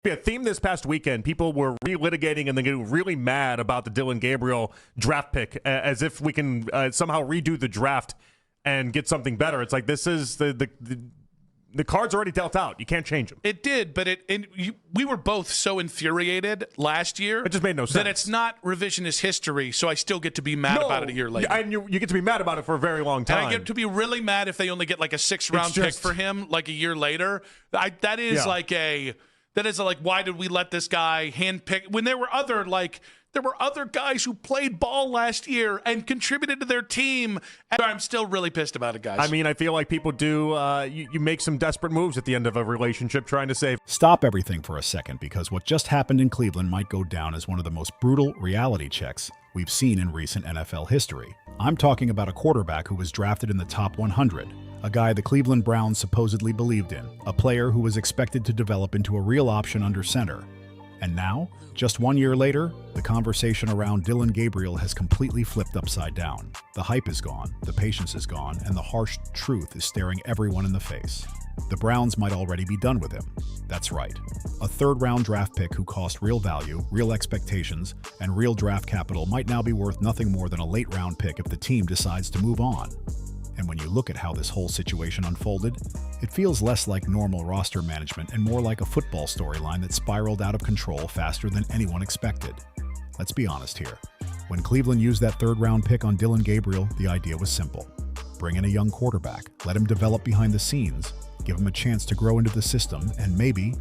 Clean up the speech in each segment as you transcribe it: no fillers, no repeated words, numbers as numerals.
A theme this past weekend, people were relitigating and then getting really mad about the Dillon Gabriel draft pick, as if we can somehow redo the draft and get something better. It's like this is the cards already dealt out. You can't change them. It did, but we were both so infuriated last year. It just made no sense. That it's not revisionist history, so I still get to be mad about it a year later. And you get to be mad about it for a very long time. And I get to be really mad if they only get like a 6th-round pick for him like a year later. That is like, why did we let this guy handpick when there were other guys who played ball last year and contributed to their team. And I'm still really pissed about it, guys. I mean, I feel like people do. You make some desperate moves at the end of a relationship trying to save. Stop everything for a second, because what just happened in Cleveland might go down as one of the most brutal reality checks we've seen in recent NFL history. I'm talking about a quarterback who was drafted in the top 100. A guy the Cleveland Browns supposedly believed in, a player who was expected to develop into a real option under center. And now, just 1 year later, the conversation around Dillon Gabriel has completely flipped upside down. The hype is gone, the patience is gone, and the harsh truth is staring everyone in the face. The Browns might already be done with him. That's right. A 3rd-round draft pick who cost real value, real expectations, and real draft capital might now be worth nothing more than a late-round pick if the team decides to move on. And when you look at how this whole situation unfolded, it feels less like normal roster management and more like a football storyline that spiraled out of control faster than anyone expected. Let's be honest here. When Cleveland used that 3rd-round pick on Dillon Gabriel, the idea was simple. Bring in a young quarterback, let him develop behind the scenes, give him a chance to grow into the system, and maybe,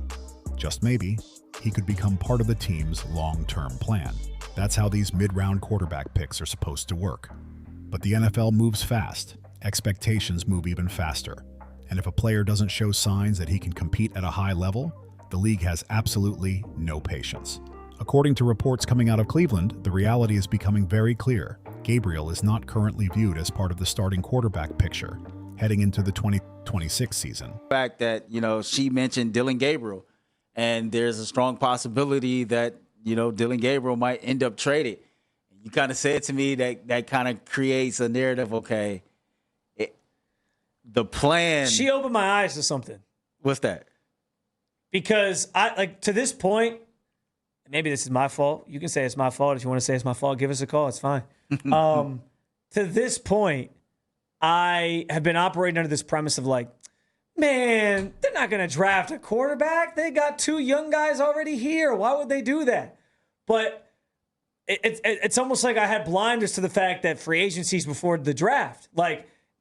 just maybe, he could become part of the team's long-term plan. That's how these mid-round quarterback picks are supposed to work. But the NFL moves fast. Expectations move even faster. And if a player doesn't show signs that he can compete at a high level, the league has absolutely no patience. According to reports coming out of Cleveland, the reality is becoming very clear. Gabriel is not currently viewed as part of the starting quarterback picture heading into the 2026 season. The fact that, she mentioned Dillon Gabriel, and there's a strong possibility that, Dillon Gabriel might end up traded. You kind of said to me that kind of creates a narrative, okay, the plan. She opened my eyes to something. What's that? Because to this point, maybe this is my fault. You can say it's my fault. If you want to say it's my fault, give us a call. It's fine. To this point, I have been operating under this premise of man, they're not going to draft a quarterback. They got 2 young guys already here. Why would they do that? But it's almost like I had blinders to the fact that free agency's before the draft.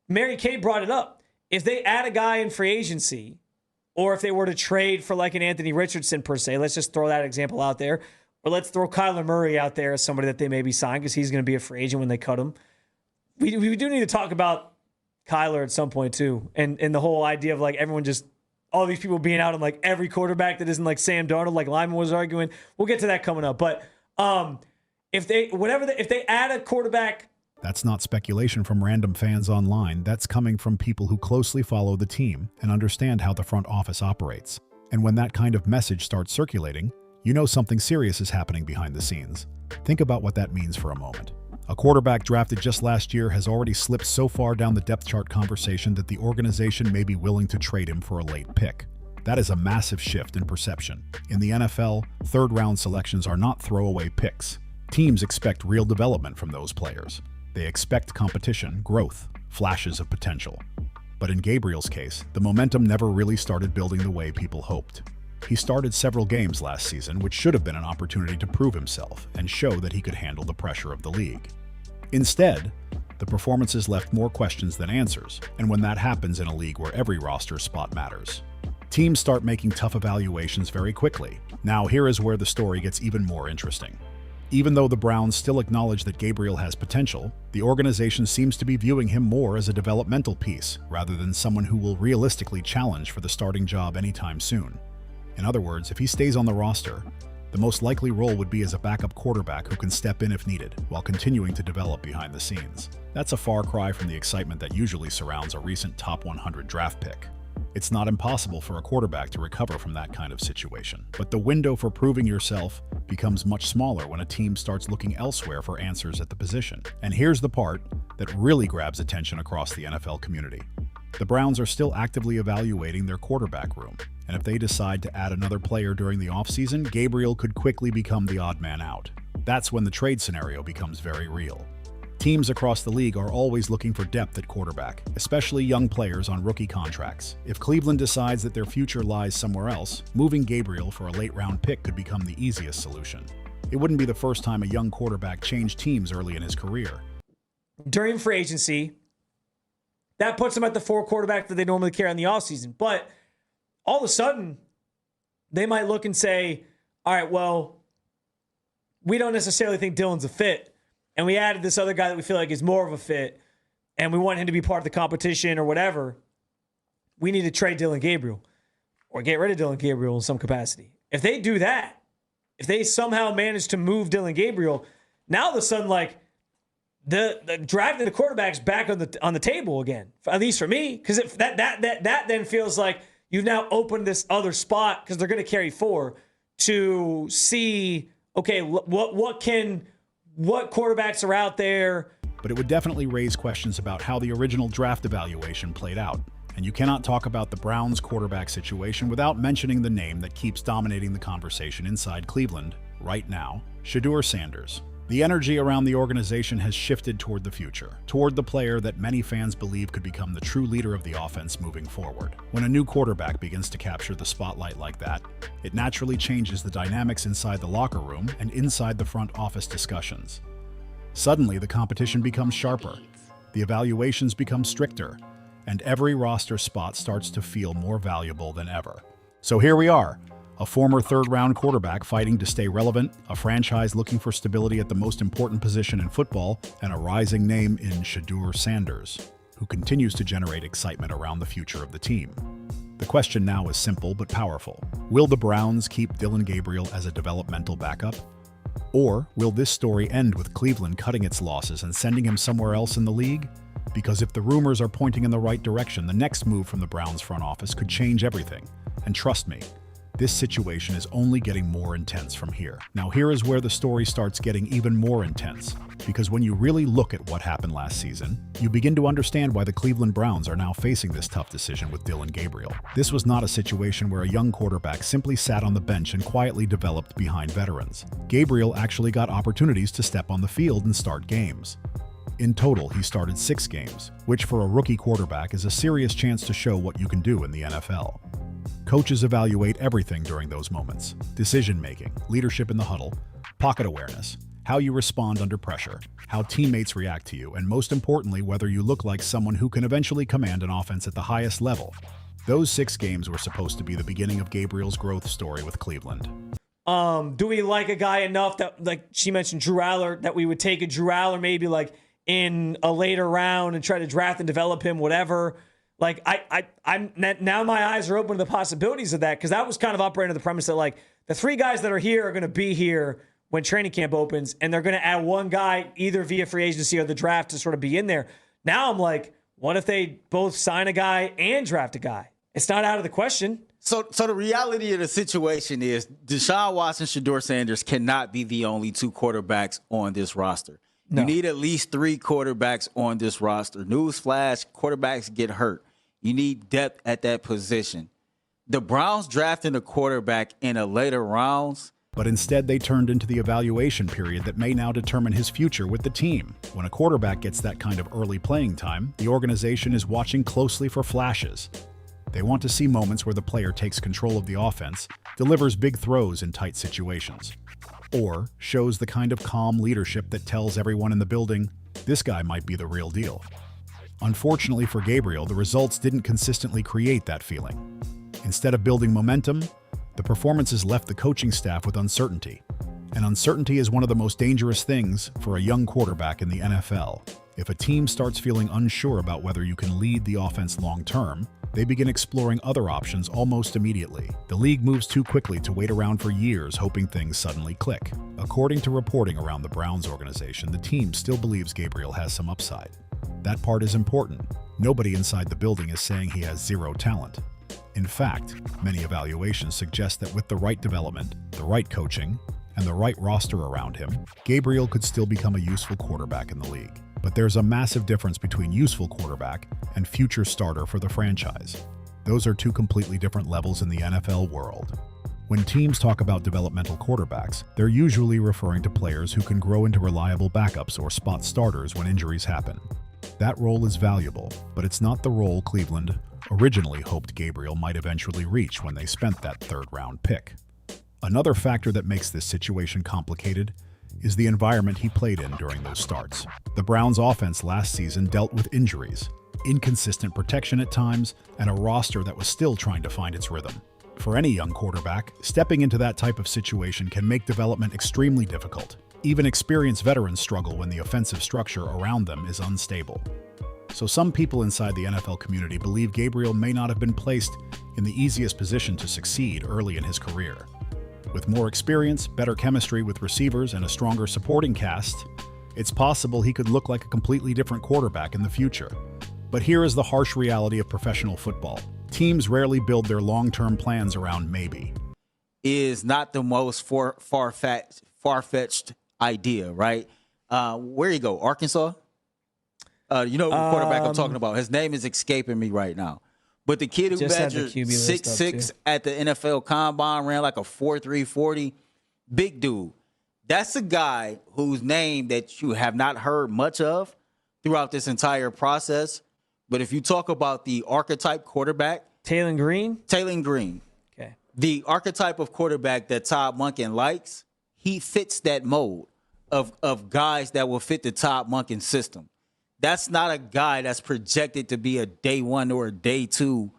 Mary Kay brought it up. If they add a guy in free agency, or if they were to trade for an Anthony Richardson per se, let's just throw that example out there, or let's throw Kyler Murray out there as somebody that they maybe sign because he's going to be a free agent when they cut him. We do need to talk about Kyler at some point too, and the whole idea of everyone just all these people being out on every quarterback that isn't Sam Darnold, like Lyman was arguing. We'll get to that coming up, but if they add a quarterback. That's not speculation from random fans online. That's coming from people who closely follow the team and understand how the front office operates. And when that kind of message starts circulating, you know something serious is happening behind the scenes. Think about what that means for a moment. A quarterback drafted just last year has already slipped so far down the depth chart conversation that the organization may be willing to trade him for a late pick. That is a massive shift in perception. In the NFL, 3rd-round selections are not throwaway picks. Teams expect real development from those players. They expect competition, growth, flashes of potential. But in Gabriel's case, the momentum never really started building the way people hoped. He started several games last season, which should have been an opportunity to prove himself and show that he could handle the pressure of the league. Instead, the performances left more questions than answers, and when that happens in a league where every roster spot matters, teams start making tough evaluations very quickly. Now here is where the story gets even more interesting. Even though the Browns still acknowledge that Gabriel has potential, the organization seems to be viewing him more as a developmental piece rather than someone who will realistically challenge for the starting job anytime soon. In other words, if he stays on the roster, the most likely role would be as a backup quarterback who can step in if needed while continuing to develop behind the scenes. That's a far cry from the excitement that usually surrounds a recent top 100 draft pick. It's not impossible for a quarterback to recover from that kind of situation, but the window for proving yourself becomes much smaller when a team starts looking elsewhere for answers at the position. And here's the part that really grabs attention across the NFL community. The Browns are still actively evaluating their quarterback room, And if they decide to add another player during the offseason, Gabriel could quickly become the odd man out. That's when the trade scenario becomes very real. Teams across the league are always looking for depth at quarterback, especially young players on rookie contracts. If Cleveland decides that their future lies somewhere else, moving Gabriel for a late-round pick could become the easiest solution. It wouldn't be the first time a young quarterback changed teams early in his career. During free agency, that puts them at the 4 quarterback that they normally carry in the offseason. But all of a sudden, they might look and say, all right, well, we don't necessarily think Dillon's a fit. And we added this other guy that we feel like is more of a fit, and we want him to be part of the competition or whatever. We need to trade Dillon Gabriel or get rid of Dillon Gabriel in some capacity. If they do that, if they somehow manage to move Dillon Gabriel, now all of a sudden, like, the drafting the quarterback's back on the table again, at least for me, because that then feels like you've now opened this other spot because they're going to carry 4 to see, okay, what quarterbacks are out there. But it would definitely raise questions about how the original draft evaluation played out. And you cannot talk about the Browns' quarterback situation without mentioning the name that keeps dominating the conversation inside Cleveland right now, Shedeur Sanders. The energy around the organization has shifted toward the future, toward the player that many fans believe could become the true leader of the offense moving forward. When a new quarterback begins to capture the spotlight like that, it naturally changes the dynamics inside the locker room and inside the front office discussions. Suddenly, the competition becomes sharper, the evaluations become stricter, and every roster spot starts to feel more valuable than ever. So here we are. A former third-round quarterback fighting to stay relevant, a franchise looking for stability at the most important position in football, and a rising name in Shedeur Sanders, who continues to generate excitement around the future of the team. The question now is simple but powerful. Will the Browns keep Dillon Gabriel as a developmental backup? Or will this story end with Cleveland cutting its losses and sending him somewhere else in the league? Because if the rumors are pointing in the right direction, the next move from the Browns front office could change everything. And trust me, this situation is only getting more intense from here. Now here is where the story starts getting even more intense, because when you really look at what happened last season, you begin to understand why the Cleveland Browns are now facing this tough decision with Dillon Gabriel. This was not a situation where a young quarterback simply sat on the bench and quietly developed behind veterans. Gabriel actually got opportunities to step on the field and start games. In total, he started 6 games, which for a rookie quarterback is a serious chance to show what you can do in the NFL. Coaches evaluate everything during those moments: decision-making, leadership in the huddle, pocket awareness, how you respond under pressure, how teammates react to you, and most importantly, whether you look like someone who can eventually command an offense at the highest level. Those 6 games were supposed to be the beginning of Gabriel's growth story with Cleveland. Do we like a guy enough that, like she mentioned, Drew Aller, that we would take a Drew Aller maybe like in a later round and try to draft and develop him, whatever? Like, I'm now my eyes are open to the possibilities of that, because that was kind of operating on the premise that, like, the 3 guys that are here are going to be here when training camp opens, and they're going to add 1 guy either via free agency or the draft to sort of be in there. Now I'm like, what if they both sign a guy and draft a guy? It's not out of the question. So the reality of the situation is Deshaun Watson, Shedeur Sanders cannot be the only 2 quarterbacks on this roster. No. You need at least 3 quarterbacks on this roster. Newsflash, quarterbacks get hurt. You need depth at that position. The Browns drafting a quarterback in the later rounds. But instead, they turned into the evaluation period that may now determine his future with the team. When a quarterback gets that kind of early playing time, the organization is watching closely for flashes. They want to see moments where the player takes control of the offense, delivers big throws in tight situations, or shows the kind of calm leadership that tells everyone in the building, this guy might be the real deal. Unfortunately for Gabriel, the results didn't consistently create that feeling. Instead of building momentum, the performances left the coaching staff with uncertainty. And uncertainty is one of the most dangerous things for a young quarterback in the NFL. If a team starts feeling unsure about whether you can lead the offense long-term, they begin exploring other options almost immediately. The league moves too quickly to wait around for years hoping things suddenly click. According to reporting around the Browns organization, the team still believes Gabriel has some upside. That part is important. Nobody inside the building is saying he has 0 talent. In fact, many evaluations suggest that with the right development, the right coaching, and the right roster around him, Gabriel could still become a useful quarterback in the league. But there's a massive difference between useful quarterback and future starter for the franchise. Those are two completely different levels in the NFL world. When teams talk about developmental quarterbacks, they're usually referring to players who can grow into reliable backups or spot starters when injuries happen. That role is valuable, but it's not the role Cleveland originally hoped Gabriel might eventually reach when they spent that third-round pick. Another factor that makes this situation complicated is the environment he played in during those starts. The Browns' offense last season dealt with injuries, inconsistent protection at times, and a roster that was still trying to find its rhythm. For any young quarterback, stepping into that type of situation can make development extremely difficult. Even experienced veterans struggle when the offensive structure around them is unstable. So some people inside the NFL community believe Gabriel may not have been placed in the easiest position to succeed early in his career. With more experience, better chemistry with receivers, and a stronger supporting cast, it's possible he could look like a completely different quarterback in the future. But here is the harsh reality of professional football. Teams rarely build their long-term plans around maybe. Is not the most far-fetched idea, right? Where you go, Arkansas? You know the quarterback I'm talking about. His name is escaping me right now. But the kid who measured 6'6" at the NFL Combine, ran like a 4.3 40, big dude. That's a guy whose name that you have not heard much of throughout this entire process. But if you talk about the archetype quarterback, Taylor Green, okay, the archetype of quarterback that Todd Monken likes, he fits that mold of guys that will fit the Todd Monken system. That's not a guy that's projected to be a day one or a day two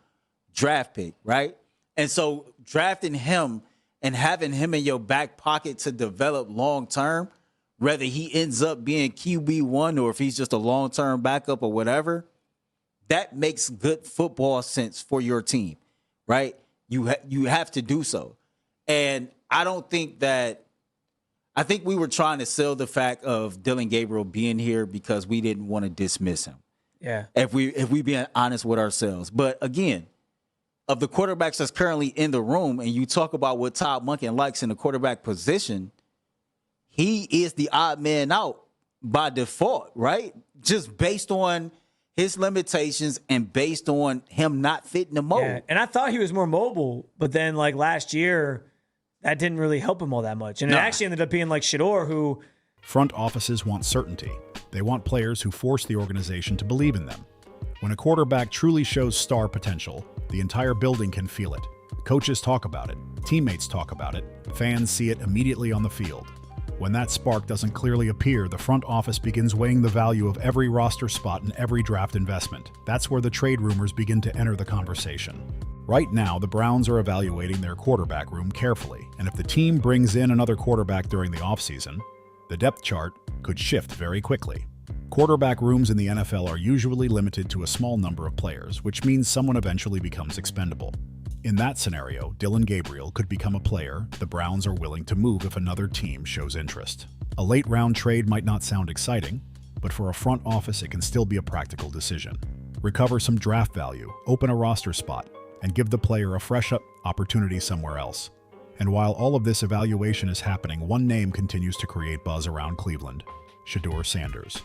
draft pick, right? And so drafting him and having him in your back pocket to develop long term, whether he ends up being QB1 or if he's just a long term backup or whatever, that makes good football sense for your team, right? You have to do so. And I think we were trying to sell the fact of Dillon Gabriel being here because we didn't want to dismiss him. Yeah. If we being honest with ourselves. But again, of the quarterbacks that's currently in the room, and you talk about what Todd Monken likes in the quarterback position, he is the odd man out by default, right? Just based on his limitations and based on him not fitting the mold. Yeah. And I thought he was more mobile, but then like last year, that didn't really help him all that much. And it actually ended up being like Shedeur, who... Front offices want certainty. They want players who force the organization to believe in them. When a quarterback truly shows star potential, the entire building can feel it. Coaches talk about it. Teammates talk about it. Fans see it immediately on the field. When that spark doesn't clearly appear, the front office begins weighing the value of every roster spot and every draft investment. That's where the trade rumors begin to enter the conversation. Right now, the Browns are evaluating their quarterback room carefully, and if the team brings in another quarterback during the offseason, the depth chart could shift very quickly. Quarterback rooms in the NFL are usually limited to a small number of players, which means someone eventually becomes expendable. In that scenario, Dillon Gabriel could become a player the Browns are willing to move if another team shows interest. A late-round trade might not sound exciting, but for a front office it can still be a practical decision. Recover some draft value, open a roster spot, and give the player a fresh opportunity somewhere else. And while all of this evaluation is happening, one name continues to create buzz around Cleveland: Shedeur Sanders.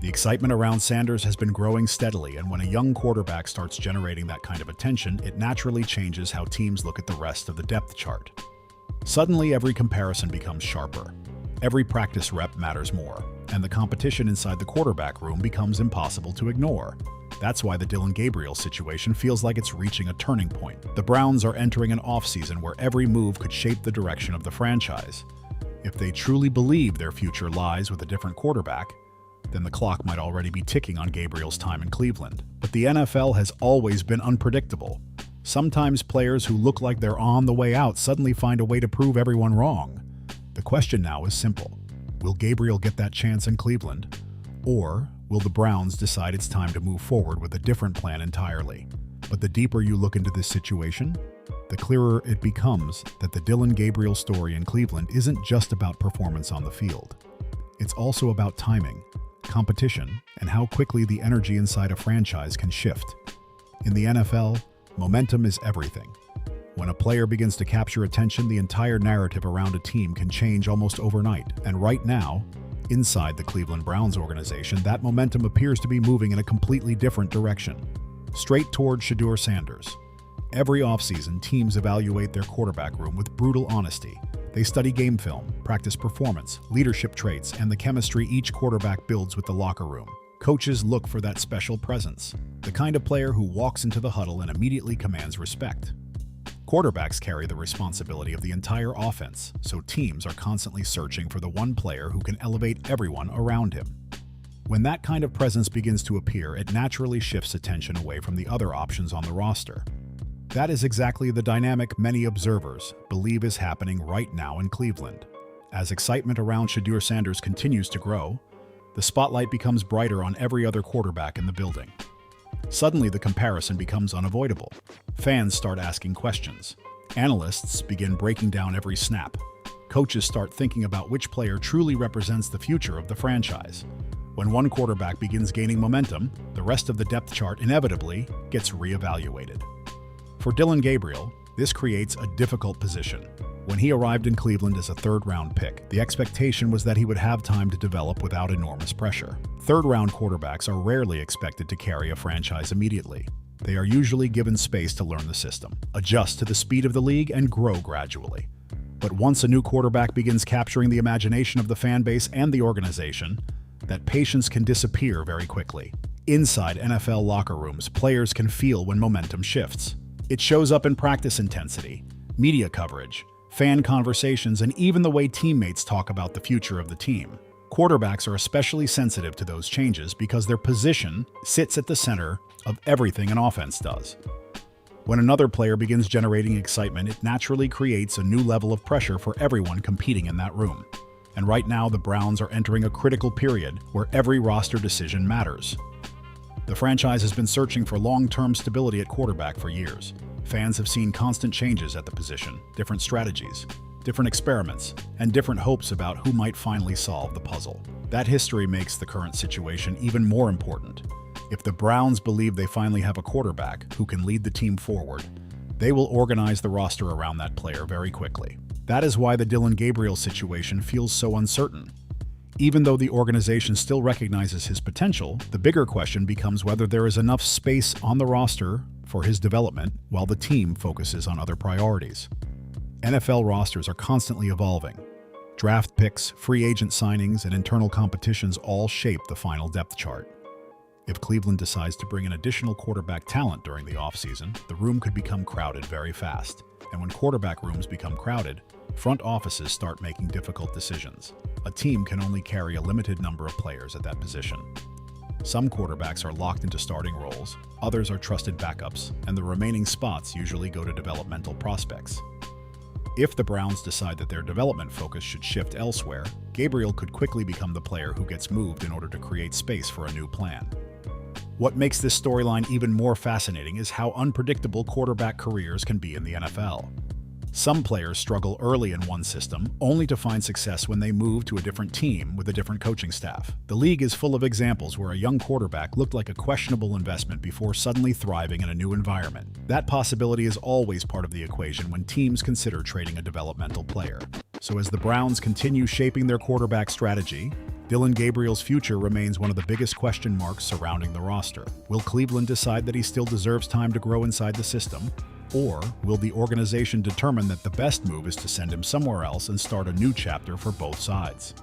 The excitement around Sanders has been growing steadily, and when a young quarterback starts generating that kind of attention, it naturally changes how teams look at the rest of the depth chart. Suddenly, every comparison becomes sharper. Every practice rep matters more, and the competition inside the quarterback room becomes impossible to ignore. That's why the Dillon Gabriel situation feels like it's reaching a turning point. The Browns are entering an offseason where every move could shape the direction of the franchise. If they truly believe their future lies with a different quarterback, then the clock might already be ticking on Gabriel's time in Cleveland. But the NFL has always been unpredictable. Sometimes players who look like they're on the way out suddenly find a way to prove everyone wrong. The question now is simple. Will Gabriel get that chance in Cleveland? Or will the Browns decide it's time to move forward with a different plan entirely? But the deeper you look into this situation, the clearer it becomes that the Dillon Gabriel story in Cleveland isn't just about performance on the field. It's also about timing, competition, and how quickly the energy inside a franchise can shift. In the NFL, momentum is everything. When a player begins to capture attention, the entire narrative around a team can change almost overnight. And right now, inside the Cleveland Browns organization, that momentum appears to be moving in a completely different direction, straight toward Shedeur Sanders. Every offseason, teams evaluate their quarterback room with brutal honesty. They study game film, practice performance, leadership traits, and the chemistry each quarterback builds with the locker room. Coaches look for that special presence, the kind of player who walks into the huddle and immediately commands respect. Quarterbacks carry the responsibility of the entire offense, so teams are constantly searching for the one player who can elevate everyone around him. When that kind of presence begins to appear, it naturally shifts attention away from the other options on the roster. That is exactly the dynamic many observers believe is happening right now in Cleveland. As excitement around Shedeur Sanders continues to grow, the spotlight becomes brighter on every other quarterback in the building. Suddenly, the comparison becomes unavoidable. Fans start asking questions. Analysts begin breaking down every snap. Coaches start thinking about which player truly represents the future of the franchise. When one quarterback begins gaining momentum, the rest of the depth chart inevitably gets reevaluated. For Dillon Gabriel, this creates a difficult position. When he arrived in Cleveland as a third-round pick, the expectation was that he would have time to develop without enormous pressure. Third-round quarterbacks are rarely expected to carry a franchise immediately. They are usually given space to learn the system, adjust to the speed of the league, and grow gradually. But once a new quarterback begins capturing the imagination of the fan base and the organization, that patience can disappear very quickly. Inside NFL locker rooms, players can feel when momentum shifts. It shows up in practice intensity, media coverage, fan conversations, and even the way teammates talk about the future of the team. Quarterbacks are especially sensitive to those changes because their position sits at the center of everything an offense does. When another player begins generating excitement, it naturally creates a new level of pressure for everyone competing in that room. And right now, the Browns are entering a critical period where every roster decision matters. The franchise has been searching for long-term stability at quarterback for years. Fans have seen constant changes at the position, different strategies, different experiments, and different hopes about who might finally solve the puzzle. That history makes the current situation even more important. If the Browns believe they finally have a quarterback who can lead the team forward, they will organize the roster around that player very quickly. That is why the Dillon Gabriel situation feels so uncertain. Even though the organization still recognizes his potential, the bigger question becomes whether there is enough space on the roster for his development while the team focuses on other priorities. NFL rosters are constantly evolving. Draft picks, free agent signings, and internal competitions all shape the final depth chart. If Cleveland decides to bring in additional quarterback talent during the offseason, the room could become crowded very fast. And when quarterback rooms become crowded, front offices start making difficult decisions. A team can only carry a limited number of players at that position. Some quarterbacks are locked into starting roles, others are trusted backups, and the remaining spots usually go to developmental prospects. If the Browns decide that their development focus should shift elsewhere, Gabriel could quickly become the player who gets moved in order to create space for a new plan. What makes this storyline even more fascinating is how unpredictable quarterback careers can be in the NFL. Some players struggle early in one system, only to find success when they move to a different team with a different coaching staff. The league is full of examples where a young quarterback looked like a questionable investment before suddenly thriving in a new environment. That possibility is always part of the equation when teams consider trading a developmental player. So as the Browns continue shaping their quarterback strategy, Dillon Gabriel's future remains one of the biggest question marks surrounding the roster. Will Cleveland decide that he still deserves time to grow inside the system? Or will the organization determine that the best move is to send him somewhere else and start a new chapter for both sides?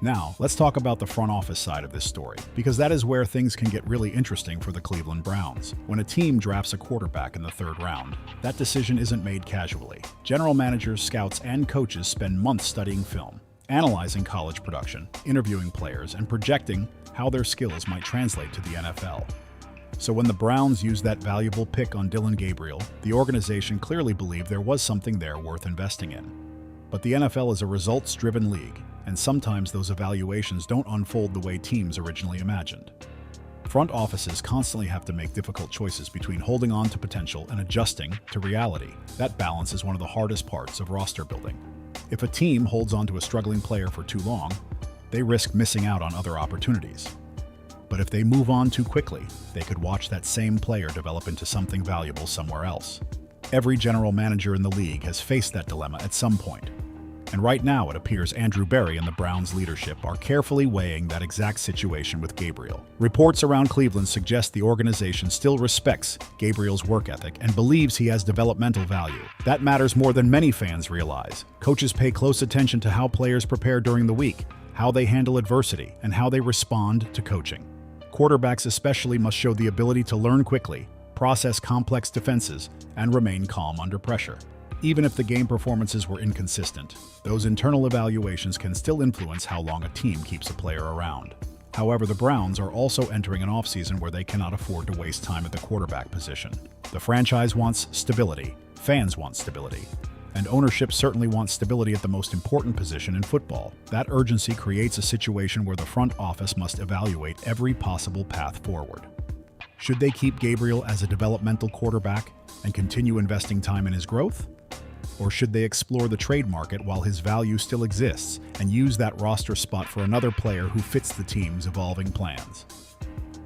Now, let's talk about the front office side of this story, because that is where things can get really interesting for the Cleveland Browns. When a team drafts a quarterback in the third round, that decision isn't made casually. General managers, scouts, and coaches spend months studying film, analyzing college production, interviewing players, and projecting how their skills might translate to the NFL. So when the Browns used that valuable pick on Dillon Gabriel, the organization clearly believed there was something there worth investing in. But the NFL is a results-driven league, and sometimes those evaluations don't unfold the way teams originally imagined. Front offices constantly have to make difficult choices between holding on to potential and adjusting to reality. That balance is one of the hardest parts of roster building. If a team holds on to a struggling player for too long, they risk missing out on other opportunities. But if they move on too quickly, they could watch that same player develop into something valuable somewhere else. Every general manager in the league has faced that dilemma at some point. And right now, it appears Andrew Berry and the Browns' leadership are carefully weighing that exact situation with Gabriel. Reports around Cleveland suggest the organization still respects Gabriel's work ethic and believes he has developmental value. That matters more than many fans realize. Coaches pay close attention to how players prepare during the week, how they handle adversity, and how they respond to coaching. Quarterbacks especially must show the ability to learn quickly, process complex defenses, and remain calm under pressure. Even if the game performances were inconsistent, those internal evaluations can still influence how long a team keeps a player around. However, the Browns are also entering an offseason where they cannot afford to waste time at the quarterback position. The franchise wants stability, fans want stability, and ownership certainly wants stability at the most important position in football. That urgency creates a situation where the front office must evaluate every possible path forward. Should they keep Gabriel as a developmental quarterback and continue investing time in his growth? Or should they explore the trade market while his value still exists and use that roster spot for another player who fits the team's evolving plans?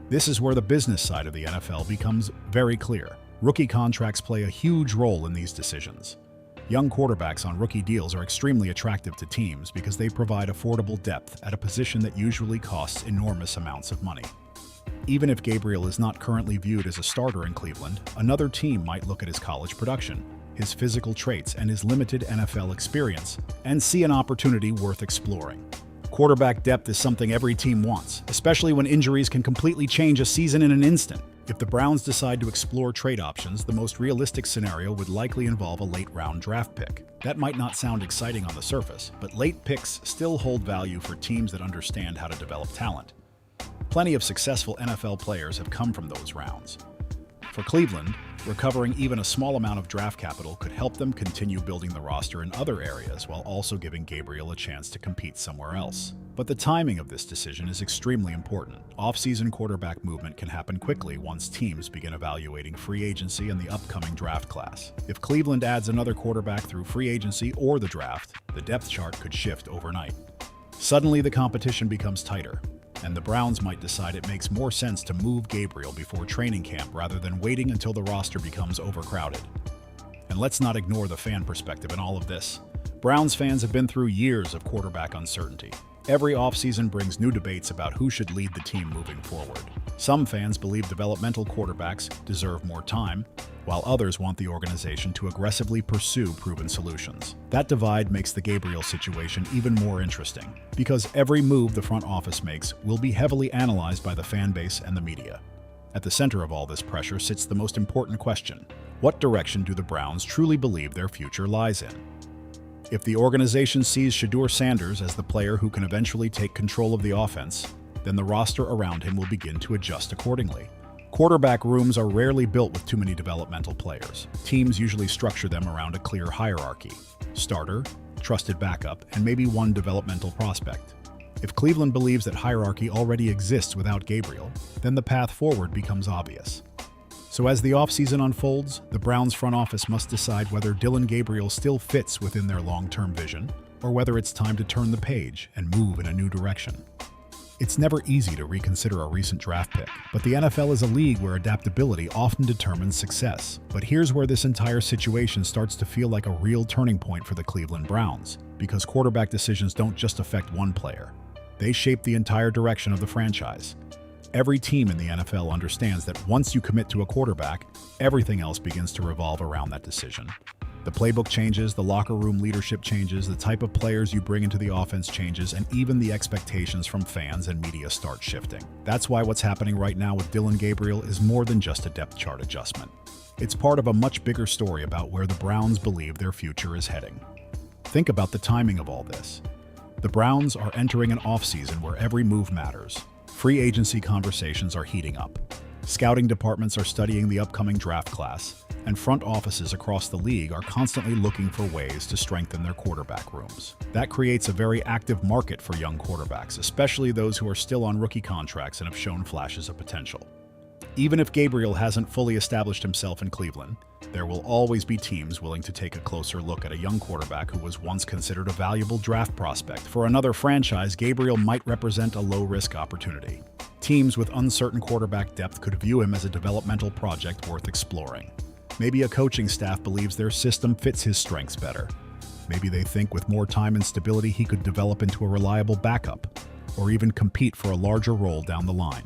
This is where the business side of the NFL becomes very clear. Rookie contracts play a huge role in these decisions. Young quarterbacks on rookie deals are extremely attractive to teams because they provide affordable depth at a position that usually costs enormous amounts of money. Even if Gabriel is not currently viewed as a starter in Cleveland, another team might look at his college production, his physical traits, and his limited NFL experience, and see an opportunity worth exploring. Quarterback depth is something every team wants, especially when injuries can completely change a season in an instant. If the Browns decide to explore trade options, the most realistic scenario would likely involve a late-round draft pick. That might not sound exciting on the surface, but late picks still hold value for teams that understand how to develop talent. Plenty of successful NFL players have come from those rounds. For Cleveland, recovering even a small amount of draft capital could help them continue building the roster in other areas while also giving Gabriel a chance to compete somewhere else. But the timing of this decision is extremely important. Off-season quarterback movement can happen quickly once teams begin evaluating free agency and the upcoming draft class. If Cleveland adds another quarterback through free agency or the draft, the depth chart could shift overnight. Suddenly, the competition becomes tighter, and the Browns might decide it makes more sense to move Gabriel before training camp rather than waiting until the roster becomes overcrowded. And let's not ignore the fan perspective in all of this. Browns fans have been through years of quarterback uncertainty. Every offseason brings new debates about who should lead the team moving forward. Some fans believe developmental quarterbacks deserve more time, while others want the organization to aggressively pursue proven solutions. That divide makes the Gabriel situation even more interesting, because every move the front office makes will be heavily analyzed by the fan base and the media. At the center of all this pressure sits the most important question: what direction do the Browns truly believe their future lies in? If the organization sees Shedeur Sanders as the player who can eventually take control of the offense, then the roster around him will begin to adjust accordingly. Quarterback rooms are rarely built with too many developmental players. Teams usually structure them around a clear hierarchy: starter, trusted backup, and maybe one developmental prospect. If Cleveland believes that hierarchy already exists without Gabriel, then the path forward becomes obvious. So as the offseason unfolds, the Browns front office must decide whether Dillon Gabriel still fits within their long-term vision, or whether it's time to turn the page and move in a new direction. It's never easy to reconsider a recent draft pick, but the NFL is a league where adaptability often determines success. But here's where this entire situation starts to feel like a real turning point for the Cleveland Browns, because quarterback decisions don't just affect one player. They shape the entire direction of the franchise. Every team in the NFL understands that once you commit to a quarterback, everything else begins to revolve around that decision. The playbook changes, the locker room leadership changes, the type of players you bring into the offense changes, and even the expectations from fans and media start shifting. That's why what's happening right now with Dillon Gabriel is more than just a depth chart adjustment. It's part of a much bigger story about where the Browns believe their future is heading. Think about the timing of all this. The Browns are entering an offseason where every move matters. Free agency conversations are heating up. Scouting departments are studying the upcoming draft class, and front offices across the league are constantly looking for ways to strengthen their quarterback rooms. That creates a very active market for young quarterbacks, especially those who are still on rookie contracts and have shown flashes of potential. Even if Gabriel hasn't fully established himself in Cleveland, there will always be teams willing to take a closer look at a young quarterback who was once considered a valuable draft prospect. For another franchise, Gabriel might represent a low-risk opportunity. Teams with uncertain quarterback depth could view him as a developmental project worth exploring. Maybe a coaching staff believes their system fits his strengths better. Maybe they think with more time and stability he could develop into a reliable backup, or even compete for a larger role down the line.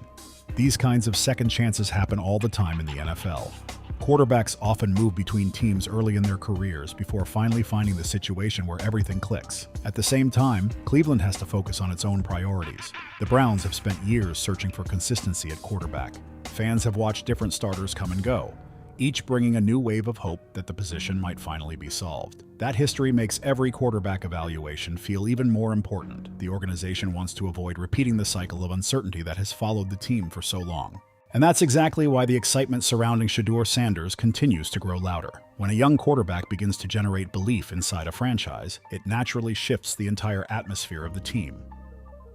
These kinds of second chances happen all the time in the NFL. Quarterbacks often move between teams early in their careers before finally finding the situation where everything clicks. At the same time, Cleveland has to focus on its own priorities. The Browns have spent years searching for consistency at quarterback. Fans have watched different starters come and go, each bringing a new wave of hope that the position might finally be solved. That history makes every quarterback evaluation feel even more important. The organization wants to avoid repeating the cycle of uncertainty that has followed the team for so long. And that's exactly why the excitement surrounding Shedeur Sanders continues to grow louder. When a young quarterback begins to generate belief inside a franchise, it naturally shifts the entire atmosphere of the team.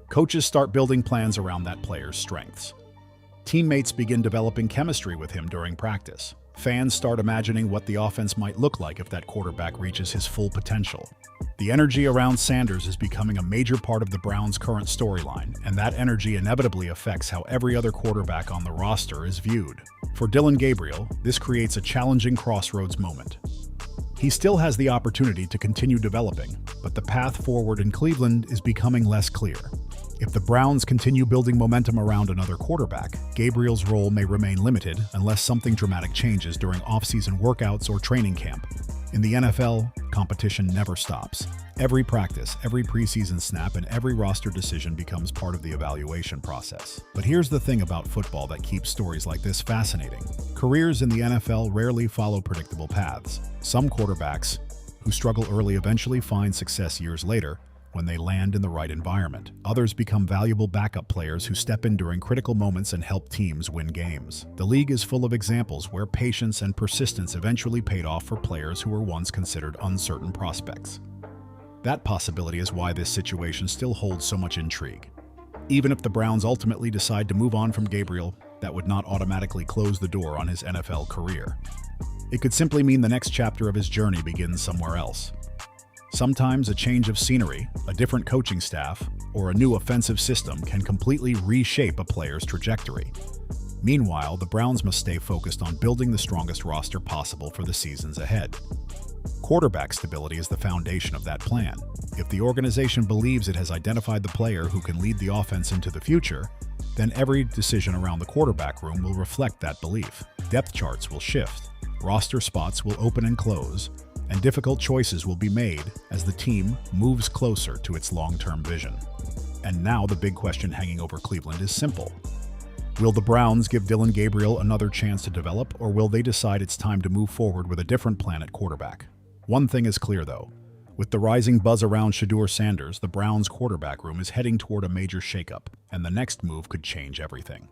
Coaches start building plans around that player's strengths. Teammates begin developing chemistry with him during practice. Fans start imagining what the offense might look like if that quarterback reaches his full potential. The energy around Sanders is becoming a major part of the Browns' current storyline, and that energy inevitably affects how every other quarterback on the roster is viewed. For Dillon Gabriel, this creates a challenging crossroads moment. He still has the opportunity to continue developing, but the path forward in Cleveland is becoming less clear. If the Browns continue building momentum around another quarterback, Gabriel's role may remain limited unless something dramatic changes during off-season workouts or training camp. In the NFL, competition never stops. Every practice, every preseason snap, and every roster decision becomes part of the evaluation process. But here's the thing about football that keeps stories like this fascinating. Careers in the NFL rarely follow predictable paths. Some quarterbacks who struggle early eventually find success years later, when they land in the right environment. Others become valuable backup players who step in during critical moments and help teams win games. The league is full of examples where patience and persistence eventually paid off for players who were once considered uncertain prospects. That possibility is why this situation still holds so much intrigue. Even if the Browns ultimately decide to move on from Gabriel, that would not automatically close the door on his NFL career. It could simply mean the next chapter of his journey begins somewhere else. Sometimes a change of scenery, a different coaching staff, or a new offensive system can completely reshape a player's trajectory. Meanwhile, the Browns must stay focused on building the strongest roster possible for the seasons ahead. Quarterback stability is the foundation of that plan. If the organization believes it has identified the player who can lead the offense into the future, then every decision around the quarterback room will reflect that belief. Depth charts will shift, roster spots will open and close, and difficult choices will be made as the team moves closer to its long-term vision. And now the big question hanging over Cleveland is simple. Will the Browns give Dillon Gabriel another chance to develop, or will they decide it's time to move forward with a different plan at quarterback? One thing is clear, though. With the rising buzz around Shedeur Sanders, the Browns' quarterback room is heading toward a major shakeup, and the next move could change everything.